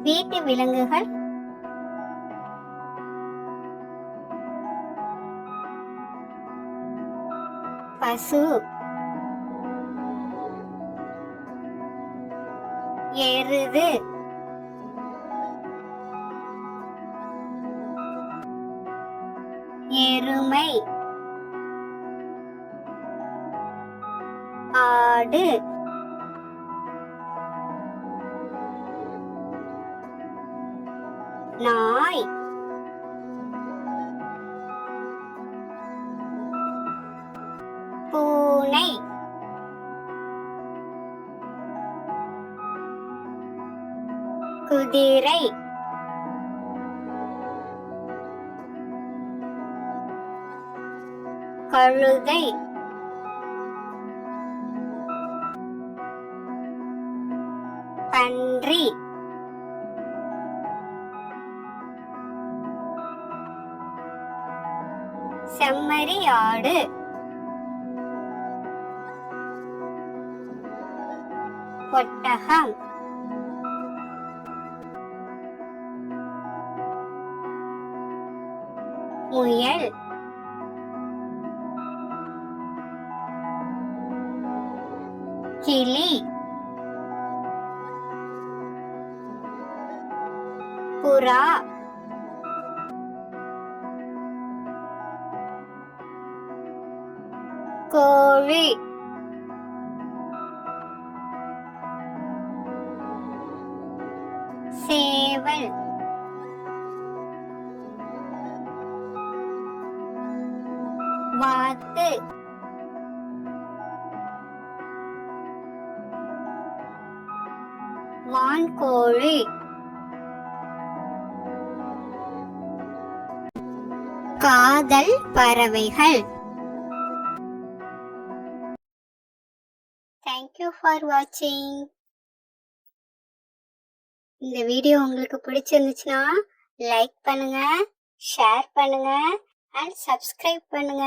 வீட்டு விலங்குகள் பசு, எருது, எருமை, ஆடு, நாய், பூனை, குதிரை, கழுதை, பன்றி, செம்மறி ஆடு, ஒட்டகம், முயல், கிளி, புறா, கோழி, சேவல், வாத்து, வான்கோழி, காதல் பறவைகள். Thank you for watching. இந்த வீடியோ உங்களுக்கு பிடிச்சிருந்துச்சுன்னா லைக் பண்ணுங்க, ஷேர் பண்ணுங்க and subscribe பண்ணுங்க.